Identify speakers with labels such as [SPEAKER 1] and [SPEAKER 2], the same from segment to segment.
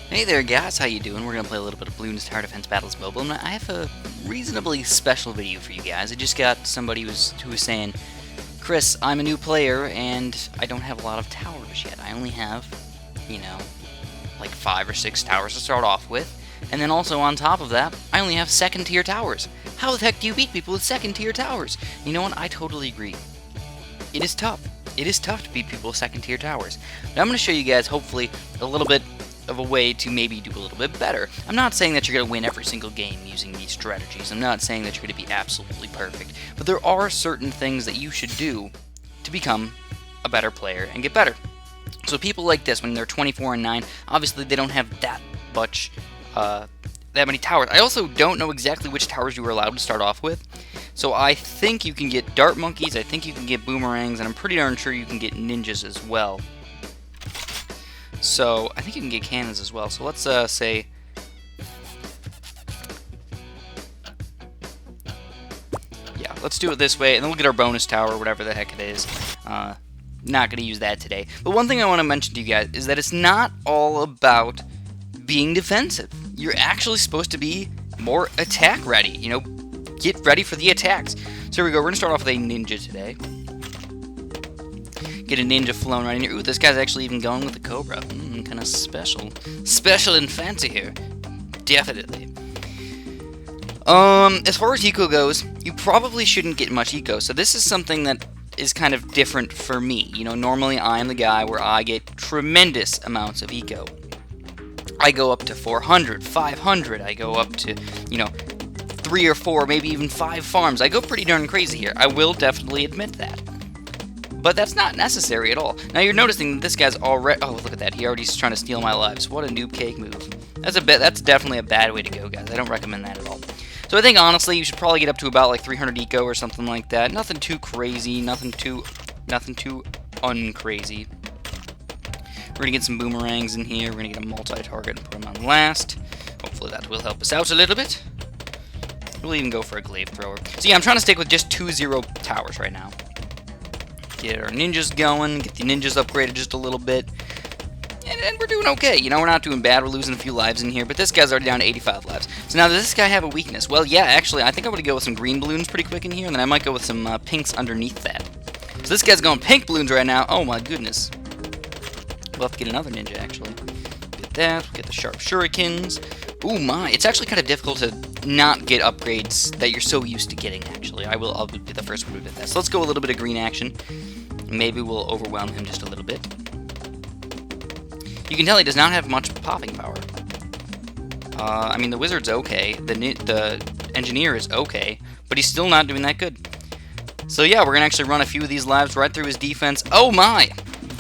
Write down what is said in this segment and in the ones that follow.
[SPEAKER 1] Hey there guys, how you doing? We're gonna play a little bit of Bloons Tower Defense Battles Mobile, and I have a reasonably special video for you guys. I just got somebody who was saying, Chris, I'm a new player and I don't have a lot of towers yet. I only have, you know, like 5 or 6 towers to start off with, and then also on top of that, I only have second tier towers. How the heck do you beat people with second tier towers? You know what? I totally agree. It is tough. It is tough to beat people with second tier towers. Now I'm going to show you guys, hopefully, a little bit of a way to maybe do a little bit better. I'm not saying that you're going to win every single game using these strategies. I'm not saying that you're going to be absolutely perfect. But there are certain things that you should do to become a better player and get better. So people like this, when they're 24 and 9, obviously they don't have that much, that many towers. I also don't know exactly which towers you were allowed to start off with. So I think you can get dart monkeys, I think you can get boomerangs, and I'm pretty darn sure you can get ninjas as well. So I think you can get cannons as well. So let's say, yeah, let's do it this way, and then we'll get our bonus tower, or whatever the heck it is. Not going to use that today. But one thing I want to mention to you guys is that it's not all about being defensive. You're actually supposed to be more attack ready, you know, get ready for the attacks. So here we go, we're going to start off with a ninja today. Get a ninja flown right in here. Ooh, this guy's actually even going with the cobra. Kind of special. Special and fancy here. Definitely. As far as eco goes, you probably shouldn't get much eco. So this is something that is kind of different for me. You know, normally I'm the guy where I get tremendous amounts of eco. I go up to 400, 500. I go up to, you know, 3 or 4, maybe even 5 farms. I go pretty darn crazy here. I will definitely admit that. But that's not necessary at all. Now you're noticing that this guy's already... Oh, look at that. He already's trying to steal my lives. What a noob cake move. That's definitely a bad way to go, guys. I don't recommend that at all. So I think, honestly, you should probably get up to about, like, 300 eco or something like that. Nothing too crazy. Nothing too uncrazy. We're going to get some boomerangs in here. We're going to get a multi-target and put them on last. Hopefully that will help us out a little bit. We'll even go for a glaive thrower. So yeah, I'm trying to stick with just 2-0 towers right now. Get our ninjas going, get the ninjas upgraded just a little bit. And we're doing okay. You know, we're not doing bad. We're losing a few lives in here, but this guy's already down to 85 lives. So now, does this guy have a weakness? Well, yeah, actually, I think I'm going to go with some green balloons pretty quick in here, and then I might go with some pinks underneath that. So this guy's going pink balloons right now. Oh, my goodness. We'll have to get another ninja, actually. Get that. We'll get the sharp shurikens. Ooh, my. It's actually kind of difficult to not get upgrades that you're so used to getting, actually. I'll be the first one to do that. So let's go a little bit of green action. Maybe we'll overwhelm him just a little bit. You can tell he does not have much popping power. I mean, the wizard's okay. The engineer is okay. But he's still not doing that good. So yeah, we're going to actually run a few of these lives right through his defense. Oh my!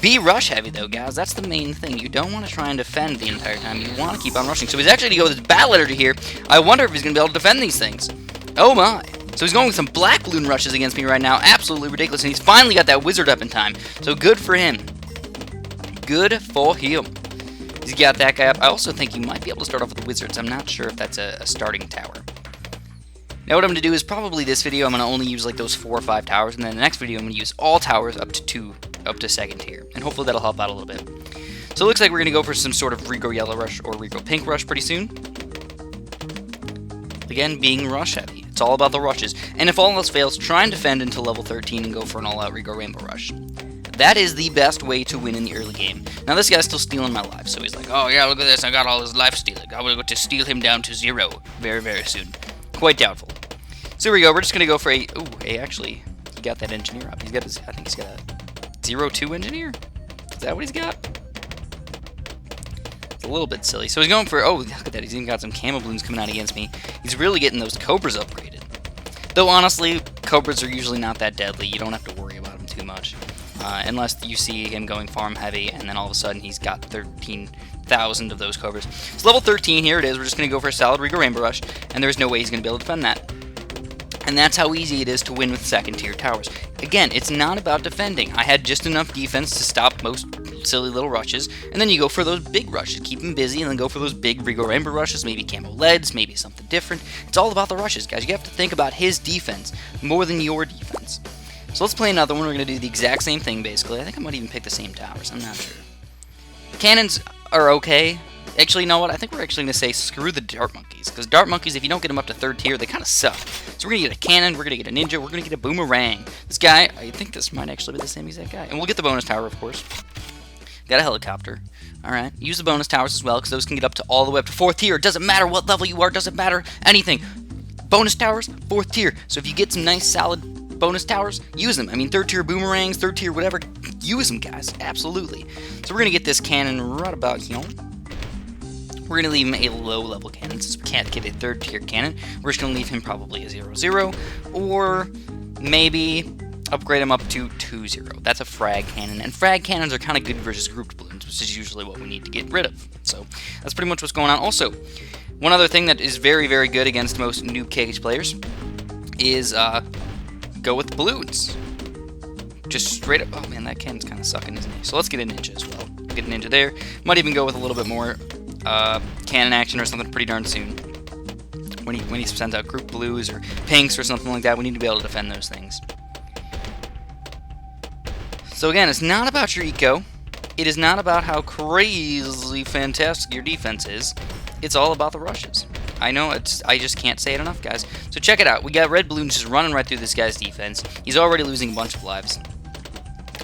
[SPEAKER 1] Be rush heavy though, guys. That's the main thing. You don't want to try and defend the entire time. You want to keep on rushing. So he's actually going to go with his battle energy here. I wonder if he's going to be able to defend these things. Oh my! So he's going with some black balloon rushes against me right now. Absolutely ridiculous. And he's finally got that wizard up in time. So good for him. Good for him. He's got that guy up. I also think he might be able to start off with the wizards. I'm not sure if that's a starting tower. Now what I'm going to do is probably this video I'm going to only use like those 4 or 5 towers. And then the next video I'm going to use all towers up to second tier. And hopefully that'll help out a little bit. So it looks like we're going to go for some sort of Rigo Yellow Rush or Rigo Pink Rush pretty soon. Again, being rush heavy. It's all about the rushes. And if all else fails, try and defend until level 13 and go for an all-out Rigo Rainbow Rush. That is the best way to win in the early game. Now this guy's still stealing my life, so he's like, oh yeah, look at this, I got all his life stealing. I'm going to steal him down to 0 very, very soon. Quite doubtful. So here we go, we're just going to go for a... Ooh, hey, actually, he got that engineer up. He's got his... I think he's got a 0-2 engineer? Is that what he's got? It's a little bit silly. So he's going for... Oh, look at that, he's even got some camo balloons coming out against me. He's really getting those cobras upgraded. Though, honestly, cobras are usually not that deadly. You don't have to worry about them too much. Unless you see him going farm heavy, and then all of a sudden he's got 13,000 of those cobras. So level 13, here it is. We're just going to go for a solid Rigo Rainbow Rush, and there's no way he's going to be able to defend that. And that's how easy it is to win with second tier towers. Again, it's not about defending. I had just enough defense to stop most silly little rushes, and then you go for those big rushes. Keep him busy, and then go for those big Rigo Rainbow Rushes, maybe camo leads, maybe something different. It's all about the rushes, guys. You have to think about his defense more than your defense. So let's play another one. We're going to do the exact same thing, basically. I think I might even pick the same towers. I'm not sure. Cannons are okay. Actually, you know what? I think we're actually going to say screw the Dart Monkeys. Because Dart Monkeys, if you don't get them up to 3rd tier, they kind of suck. So we're going to get a cannon, we're going to get a ninja, we're going to get a boomerang. This guy, I think this might actually be the same exact guy. And we'll get the bonus tower, of course. Got a helicopter. Alright, use the bonus towers as well, because those can get up to all the way up to 4th tier. It doesn't matter what level you are, doesn't matter anything. Bonus towers, 4th tier. So if you get some nice, solid bonus towers, use them. I mean, 3rd tier boomerangs, 3rd tier whatever, use them, guys. Absolutely. So we're going to get this cannon right about here. We're going to leave him a low-level cannon, since we can't get a 3rd tier cannon. We're just going to leave him probably a 0-0, or maybe upgrade him up to 2-0. That's a frag cannon, and frag cannons are kind of good versus grouped balloons, which is usually what we need to get rid of. So that's pretty much what's going on. Also, one other thing that is very, very good against most new KH players is go with balloons. Just straight up. Oh man, that cannon's kind of sucking, isn't it? So let's get a ninja as well. Get a ninja there. Might even go with a little bit more cannon action or something pretty darn soon. When he sends out group blues or pinks or something like that, we need to be able to defend those things. So again, it's not about your eco. It is not about how crazy fantastic your defense is. It's all about the rushes. I know, I just can't say it enough, guys. So check it out. We got red balloons just running right through this guy's defense. He's already losing a bunch of lives.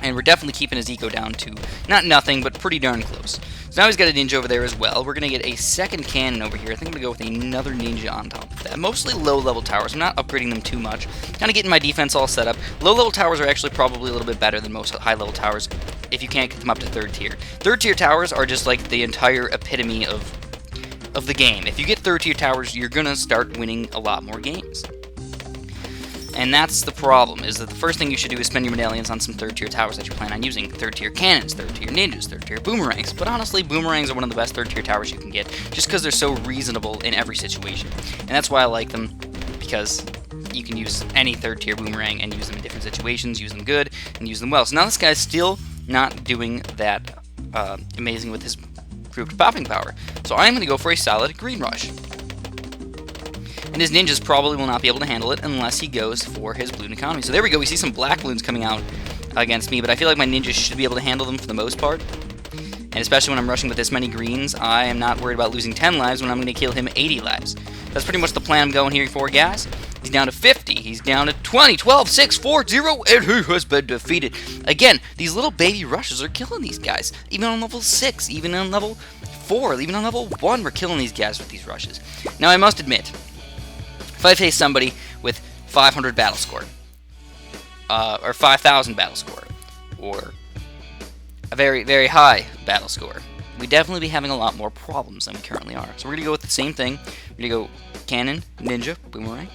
[SPEAKER 1] And we're definitely keeping his eco down to, not nothing, but pretty darn close. So now he's got a ninja over there as well. We're going to get a second cannon over here. I think I'm going to go with another ninja on top of that. Mostly low-level towers. I'm not upgrading them too much. Kind of getting my defense all set up. Low-level towers are actually probably a little bit better than most high-level towers if you can't get them up to 3rd tier. 3rd tier towers are just like the entire epitome of the game. If you get 3rd tier towers, you're going to start winning a lot more games. And that's the problem, is that the first thing you should do is spend your medallions on some 3rd tier towers that you plan on using. 3rd tier cannons, 3rd tier ninjas, 3rd tier boomerangs. But honestly, boomerangs are one of the best 3rd tier towers you can get, just because they're so reasonable in every situation. And that's why I like them, because you can use any 3rd tier boomerang and use them in different situations, use them good, and use them well. So now this guy's still not doing that amazing with his grouped popping power. So I'm going to go for a solid green rush. And his ninjas probably will not be able to handle it unless he goes for his balloon economy. So there we go. We see some black balloons coming out against me, but I feel like my ninjas should be able to handle them for the most part. And especially when I'm rushing with this many greens, I am not worried about losing 10 lives when I'm going to kill him 80 lives. That's pretty much the plan I'm going here for, guys. He's down to 50. He's down to 20, 12, 6, 4, 0, and he has been defeated. Again, these little baby rushes are killing these guys. Even on level 6, even on level 4, even on level 1, we're killing these guys with these rushes. Now, I must admit, if I face somebody with 500 battle score, or 5,000 battle score, or a very, very high battle score, we'd definitely be having a lot more problems than we currently are. So we're going to go with the same thing. We're going to go cannon, ninja, boomerang.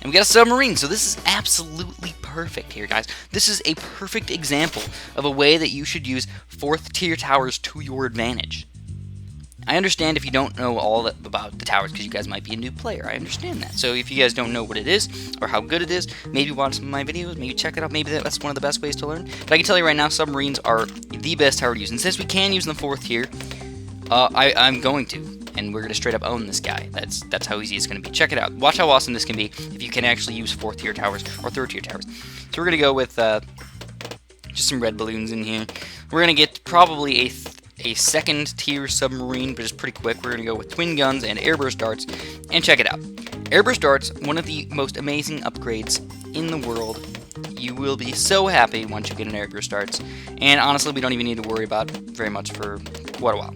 [SPEAKER 1] And we got a submarine, so this is absolutely perfect here, guys. This is a perfect example of a way that you should use 4th tier towers to your advantage. I understand if you don't know all about the towers because you guys might be a new player. I understand that. So if you guys don't know what it is or how good it is, maybe watch some of my videos, maybe check it out. Maybe that's one of the best ways to learn. But I can tell you right now, submarines are the best tower to use. And since we can use them 4th tier, I'm going to. And we're going to straight up own this guy. That's how easy it's going to be. Check it out. Watch how awesome this can be if you can actually use 4th tier towers or 3rd tier towers. So we're going to go with just some red balloons in here. We're going to get probably a 2nd tier submarine, but it's pretty quick. We're going to go with twin guns and airburst darts, and check it out. Airburst darts, one of the most amazing upgrades in the world. You will be so happy once you get an airburst darts, and honestly, we don't even need to worry about very much for quite a while.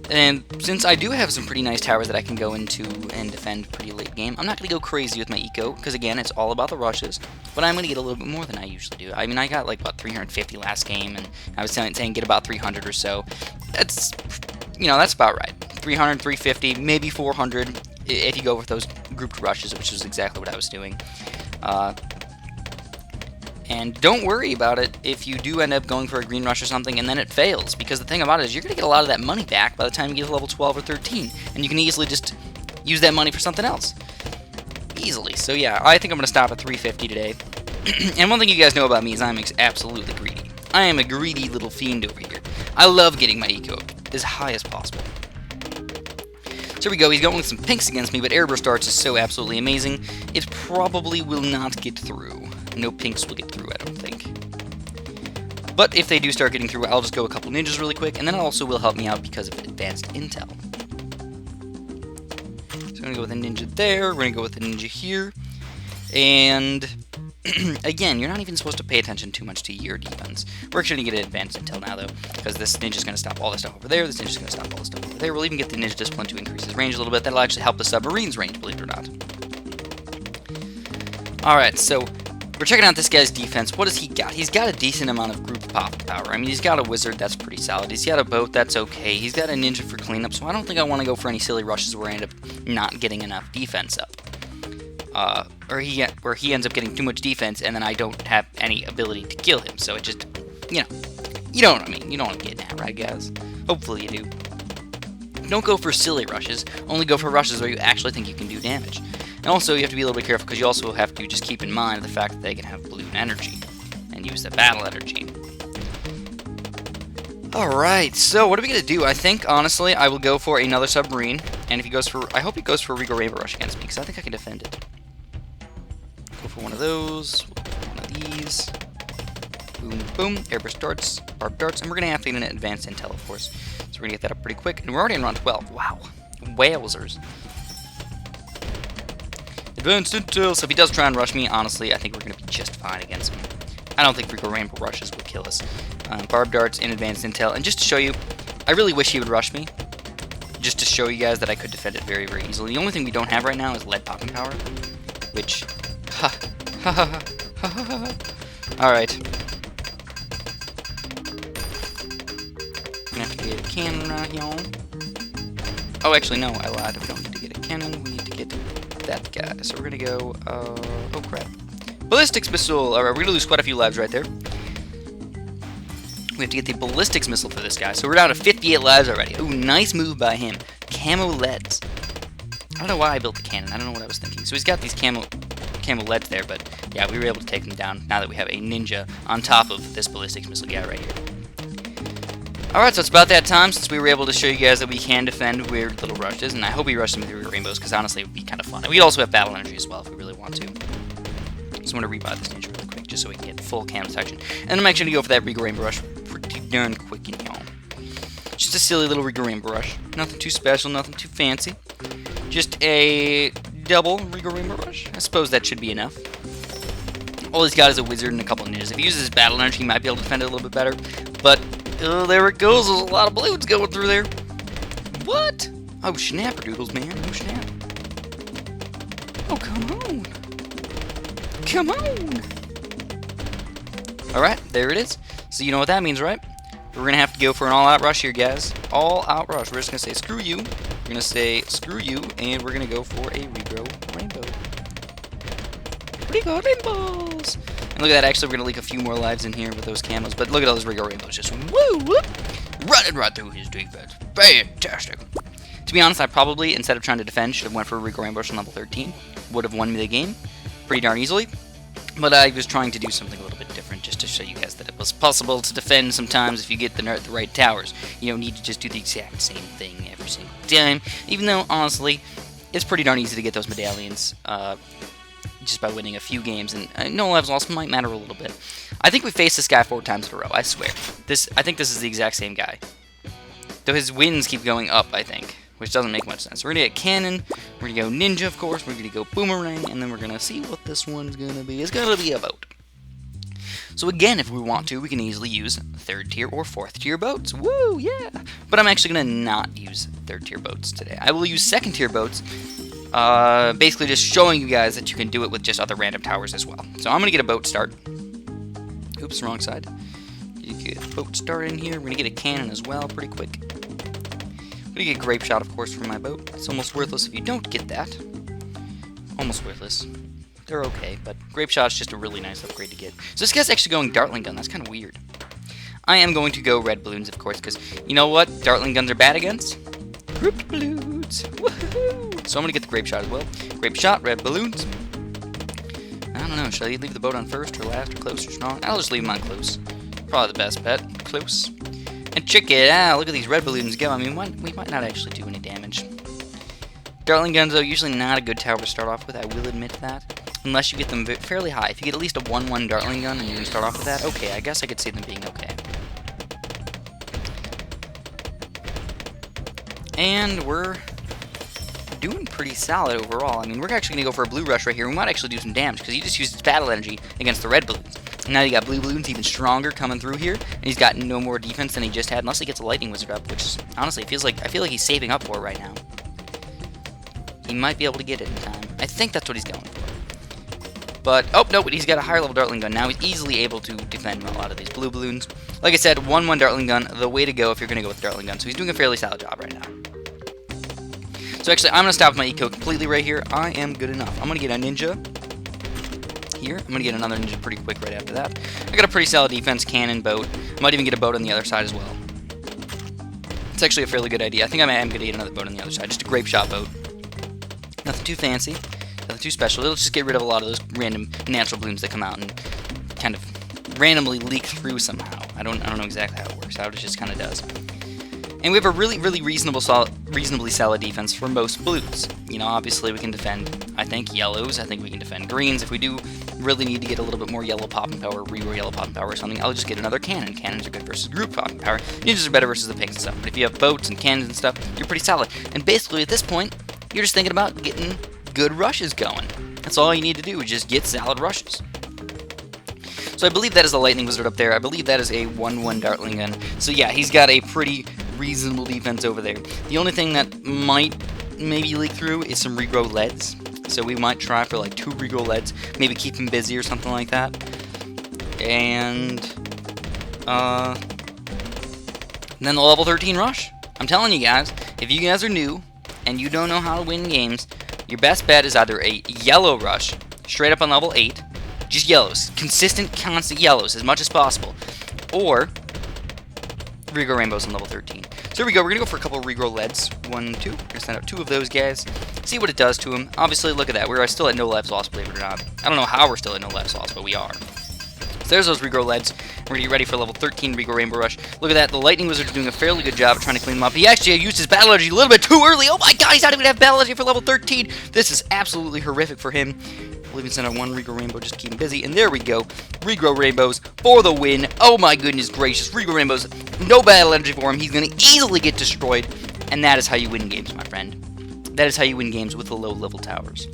[SPEAKER 1] And since I do have some pretty nice towers that I can go into and defend pretty late game, I'm not going to go crazy with my eco, because again, it's all about the rushes, but I'm going to get a little bit more than I usually do. I mean, I got like about 350 last game, and I was saying get about 300 or so. That's, you know, that's about right. 300, 350, maybe 400 if you go with those grouped rushes, which is exactly what I was doing. And don't worry about it if you do end up going for a green rush or something and then it fails, because the thing about it is you're going to get a lot of that money back by the time you get to level 12 or 13, and you can easily just use that money for something else. Easily. So yeah, I think I'm going to stop at 350 today. And one thing you guys know about me is I'm absolutely greedy. I am a greedy little fiend over here. I love getting my eco up as high as possible. So here we go, he's going with some pinks against me, but airburst darts is so absolutely amazing, it probably will not get through. No pinks will get through, I don't think. But if they do start getting through, I'll just go a couple ninjas really quick, and then it also will help me out because of advanced intel. So I'm going to go with a ninja there, we're going to go with a ninja here, and again, you're not even supposed to pay attention too much to your defense. We're actually going to get advanced intel now, though, because this ninja's going to stop all this stuff over there, this ninja's going to stop all this stuff over there. We'll even get the ninja discipline to increase his range a little bit. That'll actually help the submarine's range, believe it or not. Alright, so we're checking out this guy's defense. What has he got? He's got a decent amount of group pop power. I mean, he's got a wizard, that's pretty solid. He's got a boat, that's okay. He's got a ninja for cleanup, so I don't think I want to go for any silly rushes where I end up not getting enough defense up. Or he ends up getting too much defense, and then I don't have any ability to kill him. So it just, you know what I mean. You know what I'm getting at, right, guys? Hopefully you do. Don't go for silly rushes. Only go for rushes where you actually think you can do damage. And also, you have to be a little bit careful, because you also have to just keep in mind the fact that they can have balloon energy and use the battle energy. Alright, so what are we going to do? I think, honestly, I will go for another submarine, and if he goes for, I hope he goes for a Regal Rainbow Rush against me, because I think I can defend it. Go for one of those, one of these, boom, boom, airburst darts, barb darts, and we're going to have to get an advanced intel, of course. So we're going to get that up pretty quick, and we're already in round 12. Wow, whalesers. Advanced intel, so if he does try and rush me, honestly, I think we're going to be just fine against him. I don't think Regal Rainbow Rushes would kill us. Barb darts and advanced intel, and just to show you, I really wish he would rush me, just to show you guys that I could defend it very, very easily. The only thing we don't have right now is lead popping power, which, alright. Gonna have to get a cannon right here. Oh, actually, no, I lied. We don't need to get a cannon, we need to get that guy. So we're gonna go, oh crap. Ballistics missile! Alright, we're gonna lose quite a few lives right there. We have to get the ballistics missile for this guy. So we're down to 58 lives already. Ooh, nice move by him. Camo leads. I don't know why I built the cannon. I don't know what I was thinking. So he's got these camo leads there, but yeah, we were able to take them down now that we have a ninja on top of this ballistics missile guy right here. Alright, so it's about that time since we were able to show you guys that we can defend weird little rushes, and I hope we rush them through rainbows, because honestly it would be kind of fun. And we also have battle energy as well if we really want to. So I'm going to rebuy this ninja really quick just so we can get full camo protection. And I'm actually going to go for that Regal Rainbow Rush pretty darn quick, you know. Just a silly little Regal Rainbow Rush. Nothing too special, nothing too fancy. Just a double Regal Rainbow Rush. I suppose that should be enough. All he's got is a wizard and a couple of ninjas. If he uses his battle energy, he might be able to defend it a little bit better. But, there it goes. There's a lot of balloons going through there. What? Oh, snapper doodles, man. Oh, snap. Oh, come on. Come on! Alright, there it is. So you know what that means, right? We're going to have to go for an all-out rush here, guys. All-out rush. We're just going to say, screw you. We're going to say, screw you, and we're going to go for a Regal Rainbow. Regal Rainbows! And look at that, actually, we're going to leak a few more lives in here with those camos, but look at all those Regal Rainbows. Just woo! Whoop! Running right through his defense. Fantastic! To be honest, I probably, instead of trying to defend, should have went for a Regal Rainbow on level 13. Would have won me the game pretty darn easily. But I was trying to do something a little bit different just to show you guys that it was possible to defend sometimes if you get the right towers. You don't need to just do the exact same thing every single time. Even though, honestly, it's pretty darn easy to get those medallions just by winning a few games. And no lives lost might matter a little bit. I think we faced this guy 4 times in a row, I swear. I think this is the exact same guy. Though his wins keep going up, I think. Which doesn't make much sense. We're going to get cannon, we're going to go ninja, of course, we're going to go boomerang, and then we're going to see what this one's going to be. It's going to be a boat. So again, if we want to, we can easily use 3rd tier or 4th tier boats. Woo, yeah! But I'm actually going to not use 3rd tier boats today. I will use 2nd tier boats, basically just showing you guys that you can do it with just other random towers as well. So I'm going to get a boat start. Oops, wrong side. You get a boat start in here. We're going to get a cannon as well pretty quick. I'm going to get Grape Shot, of course, for my boat. It's almost worthless if you don't get that. Almost worthless. They're okay, but Grape Shot's just a really nice upgrade to get. So this guy's actually going Dartling Gun. That's kind of weird. I am going to go Red Balloons, of course, because you know what Dartling Guns are bad against? Grouped Balloons. Woohoo! So I'm going to get the Grape Shot as well. Grape Shot, Red Balloons. I don't know. Should I leave the boat on first or last or close or strong? I'll just leave them on close. Probably the best bet. Close. And check it out, look at these red balloons go. I mean, we might not actually do any damage. Dartling Guns, though, usually not a good tower to start off with, I will admit that. unless you get them fairly high. If you get at least a 1-1 Dartling gun and you're going to start off with that, okay, I guess I could see them being okay. And we're doing pretty solid overall. I mean, we're actually going to go for a blue rush right here. We might actually do some damage because he just used his battle energy against the red balloons. And now you got blue balloons even stronger coming through here, and he's got no more defense than he just had, unless he gets a lightning wizard up, which honestly I feel like he's saving up for it right now. He might be able to get it in time. I think that's what he's going for. But, oh, no, he's got a higher level Dartling gun. Now he's easily able to defend a lot of these blue balloons. Like I said, 1-1 Dartling gun, the way to go if you're going to go with Dartling gun. So he's doing a fairly solid job right now. So actually, I'm going to stop with my eco completely right here. I am good enough. I'm going to get a ninja here. I'm going to get another ninja pretty quick right after that. I got a pretty solid defense, cannon, boat. I might even get a boat on the other side as well. It's actually a fairly good idea. I think I am going to get another boat on the other side. Just a grape shot boat. Nothing too fancy. Nothing too special. It'll just get rid of a lot of those random natural balloons that come out and kind of randomly leak through somehow. I don't know exactly how it works out. It just kind of does. And we have a really reasonably solid defense for most blues. You know, obviously we can defend, I think, yellows. I think we can defend greens. If we do really need to get a little bit more yellow popping power, reroll yellow popping power or something, I'll just get another cannon. Cannons are good versus group popping power. Ninjas are better versus the pinks and stuff. But if you have boats and cannons and stuff, you're pretty solid. And basically at this point, you're just thinking about getting good rushes going. That's all you need to do, is just get solid rushes. So I believe that is a lightning wizard up there. I believe that is a 1-1 Dartling gun. So yeah, he's got a pretty reasonable defense over there. The only thing that might maybe leak through is some regrow leads. So we might try for like 2 regrow leads, maybe keep him busy or something like that. And then the level 13 rush. I'm telling you guys, if you guys are new and you don't know how to win games, your best bet is either a yellow rush, straight up on level 8, just yellows, consistent, constant yellows as much as possible, or regrow rainbows on level 13. So here we go, we're going to go for a couple of regrow leads. 1, 2, we're going to send out 2 of those guys, see what it does to him. Obviously, look at that, we're still at no lives lost, believe it or not. I don't know how we're still at no lives lost, but we are. So there's those regrow leads. We're going to get ready for level 13 regrow rainbow rush. Look at that, the lightning wizard's doing a fairly good job of trying to clean them up. He actually used his battle energy a little bit too early. Oh my god, he's not even have battle energy for level 13. This is absolutely horrific for him. We'll even send out 1 regrow rainbow just to keep him busy. And there we go, regrow rainbows for the win. Oh my goodness gracious, regrow rainbows, no battle energy for him. He's going to easily get destroyed. And that is how you win games, my friend. That is how you win games with the low level towers.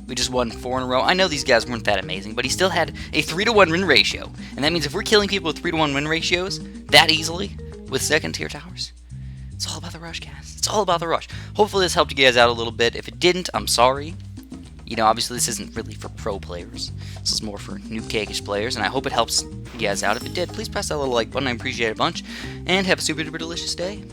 [SPEAKER 1] We just won 4 in a row. I know these guys weren't that amazing, but he still had a 3-to-1 win ratio. And that means if we're killing people with 3-to-1 win ratios that easily with second tier towers, it's all about the rush, guys. It's all about the rush. Hopefully this helped you guys out a little bit. If it didn't, I'm sorry. You know, obviously this isn't really for pro players. This is more for new cakish players, and I hope it helps you guys out. If it did, please press that little like button. I appreciate it a bunch. And have a super duper delicious day.